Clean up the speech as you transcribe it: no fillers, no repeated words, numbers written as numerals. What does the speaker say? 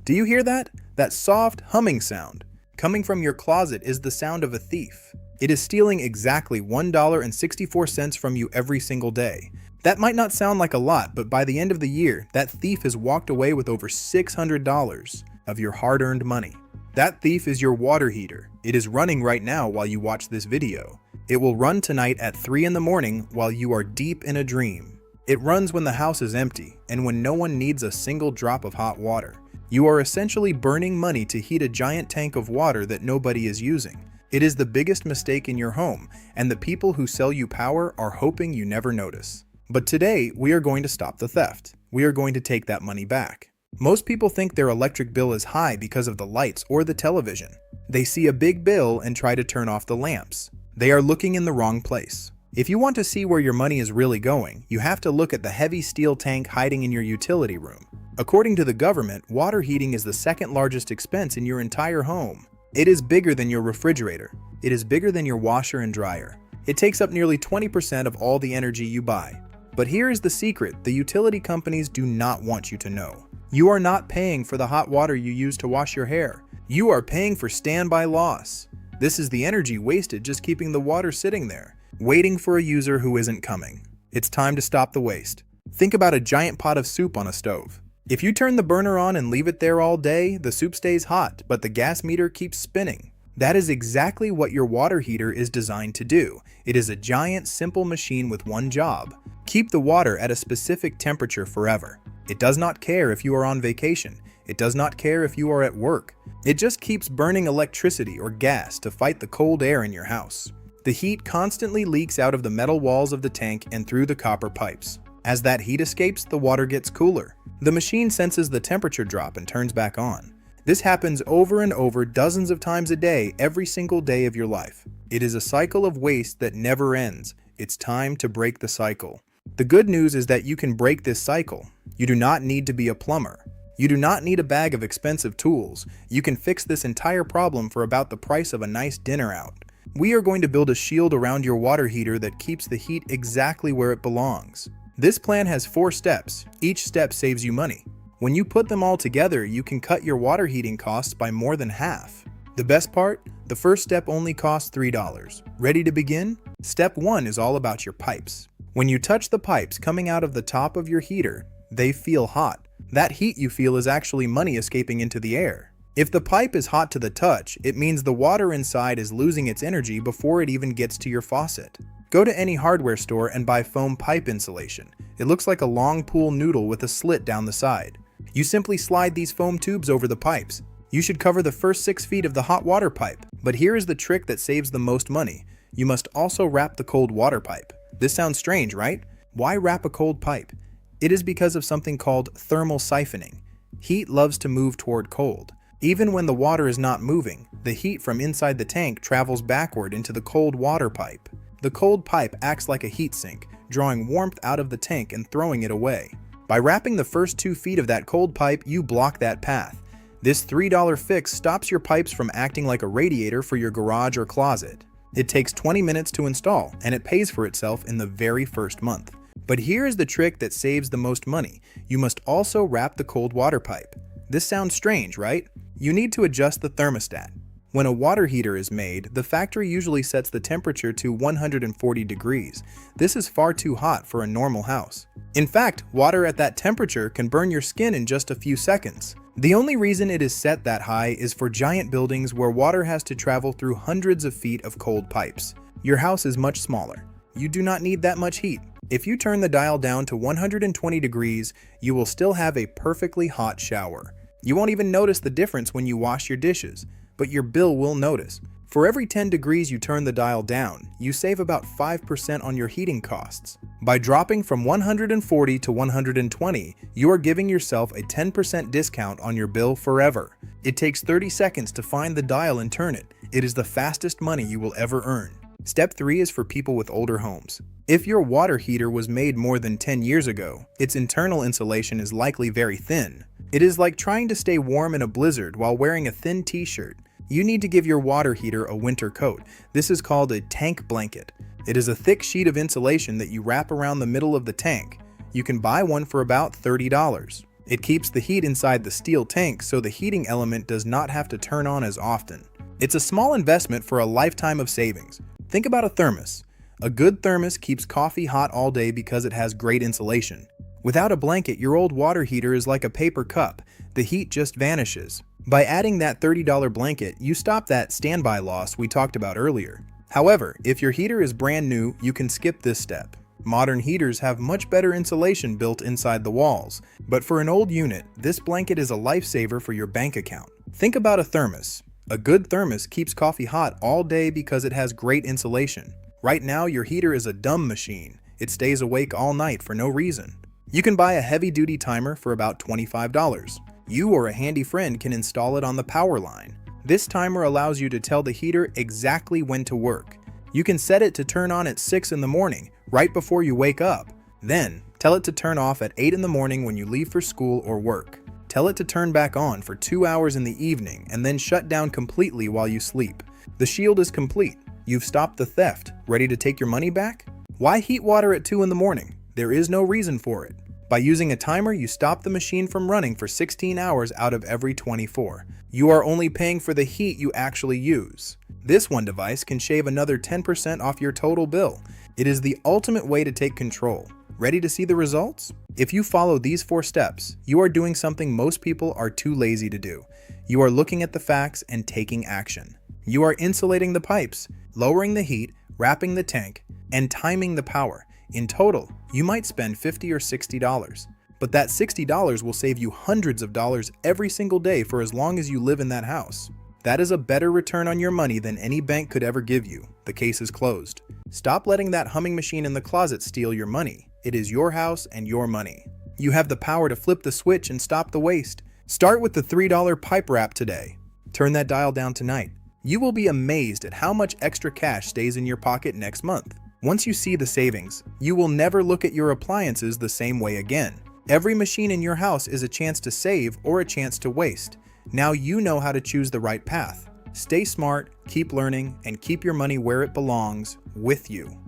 Do you hear that? That soft, humming sound. Coming from your closet is the sound of a thief. It is stealing exactly $1.64 from you every single day. That might not sound like a lot, but by the end of the year, that thief has walked away with over $600 of your hard-earned money. That thief is your water heater. It is running right now while you watch this video. It will run tonight at 3 in the morning while you are deep in a dream. It runs when the house is empty and when no one needs a single drop of hot water. You are essentially burning money to heat a giant tank of water that nobody is using. It is the biggest mistake in your home, and the people who sell you power are hoping you never notice. But today, we are going to stop the theft. We are going to take that money back. Most people think their electric bill is high because of the lights or the television. They see a big bill and try to turn off the lamps. They are looking in the wrong place. If you want to see where your money is really going, you have to look at the heavy steel tank hiding in your utility room. According to the government, water heating is the second largest expense in your entire home. It is bigger than your refrigerator. It is bigger than your washer and dryer. It takes up nearly 20% of all the energy you buy. But here is the secret the utility companies do not want you to know. You are not paying for the hot water you use to wash your hair. You are paying for standby loss. This is the energy wasted just keeping the water sitting there, waiting for a user who isn't coming. It's time to stop the waste. Think about a giant pot of soup on a stove. If you turn the burner on and leave it there all day, the soup stays hot, but the gas meter keeps spinning. That is exactly what your water heater is designed to do. It is a giant, simple machine with one job: keep the water at a specific temperature forever. It does not care if you are on vacation. It does not care if you are at work. It just keeps burning electricity or gas to fight the cold air in your house. The heat constantly leaks out of the metal walls of the tank and through the copper pipes. As that heat escapes, the water gets cooler. The machine senses the temperature drop and turns back on. This happens over and over dozens of times a day, every single day of your life. It is a cycle of waste that never ends. It's time to break the cycle. The good news is that you can break this cycle. You do not need to be a plumber. You do not need a bag of expensive tools. You can fix this entire problem for about the price of a nice dinner out. We are going to build a shield around your water heater that keeps the heat exactly where it belongs. This plan has 4 steps. Each step saves you money. When you put them all together, you can cut your water heating costs by more than half. The best part? The first step only costs $3. Ready to begin? Step 1 is all about your pipes. When you touch the pipes coming out of the top of your heater, they feel hot. That heat you feel is actually money escaping into the air. If the pipe is hot to the touch, it means the water inside is losing its energy before it even gets to your faucet. Go to any hardware store and buy foam pipe insulation. It looks like a long pool noodle with a slit down the side. You simply slide these foam tubes over the pipes. You should cover the first 6 feet of the hot water pipe. But here is the trick that saves the most money. You must also wrap the cold water pipe. This sounds strange, right? Why wrap a cold pipe? It is because of something called thermal siphoning. Heat loves to move toward cold. Even when the water is not moving, the heat from inside the tank travels backward into the cold water pipe. The cold pipe acts like a heat sink, drawing warmth out of the tank and throwing it away. By wrapping the first 2 feet of that cold pipe, you block that path. This $3 fix stops your pipes from acting like a radiator for your garage or closet. It takes 20 minutes to install, and it pays for itself in the very first month. But here is the trick that saves the most money. You must also wrap the cold water pipe. This sounds strange, right? You need to adjust the thermostat. When a water heater is made, the factory usually sets the temperature to 140 degrees. This is far too hot for a normal house. In fact, water at that temperature can burn your skin in just a few seconds. The only reason it is set that high is for giant buildings where water has to travel through hundreds of feet of cold pipes. Your house is much smaller. You do not need that much heat. If you turn the dial down to 120 degrees, you will still have a perfectly hot shower. You won't even notice the difference when you wash your dishes, but your bill will notice. For every 10 degrees you turn the dial down, you save about 5% on your heating costs. By dropping from 140 to 120, you are giving yourself a 10% discount on your bill forever. It takes 30 seconds to find the dial and turn it. It is the fastest money you will ever earn. Step 3 is for people with older homes. If your water heater was made more than 10 years ago, its internal insulation is likely very thin. It is like trying to stay warm in a blizzard while wearing a thin t-shirt. You need to give your water heater a winter coat. This is called a tank blanket. It is a thick sheet of insulation that you wrap around the middle of the tank. You can buy one for about $30. It keeps the heat inside the steel tank so the heating element does not have to turn on as often. It's a small investment for a lifetime of savings. Think about a thermos. A good thermos keeps coffee hot all day because it has great insulation. Without a blanket, your old water heater is like a paper cup. The heat just vanishes. By adding that $30 blanket, you stop that standby loss we talked about earlier. However, if your heater is brand new, you can skip this step. Modern heaters have much better insulation built inside the walls, but for an old unit, this blanket is a lifesaver for your bank account. Think about a thermos. A good thermos keeps coffee hot all day because it has great insulation. Right now, your heater is a dumb machine. It stays awake all night for no reason. You can buy a heavy-duty timer for about $25. You or a handy friend can install it on the power line. This timer allows you to tell the heater exactly when to work. You can set it to turn on at 6 in the morning, right before you wake up. Then, tell it to turn off at 8 in the morning when you leave for school or work. Tell it to turn back on for 2 hours in the evening and then shut down completely while you sleep. The shield is complete. You've stopped the theft. Ready to take your money back? Why heat water at 2 in the morning? There is no reason for it. By using a timer, you stop the machine from running for 16 hours out of every 24. You are only paying for the heat you actually use. This one device can shave another 10% off your total bill. It is the ultimate way to take control. Ready to see the results? If you follow these 4 steps, you are doing something most people are too lazy to do. You are looking at the facts and taking action. You are insulating the pipes, lowering the heat, wrapping the tank, and timing the power. In total, you might spend $50 or $60, but that $60 will save you hundreds of dollars every single day for as long as you live in that house. That is a better return on your money than any bank could ever give you. The case is closed. Stop letting that humming machine in the closet steal your money. It is your house and your money. You have the power to flip the switch and stop the waste. Start with the $3 pipe wrap today. Turn that dial down tonight. You will be amazed at how much extra cash stays in your pocket next month. Once you see the savings, you will never look at your appliances the same way again. Every machine in your house is a chance to save or a chance to waste. Now you know how to choose the right path. Stay smart, keep learning, and keep your money where it belongs, with you.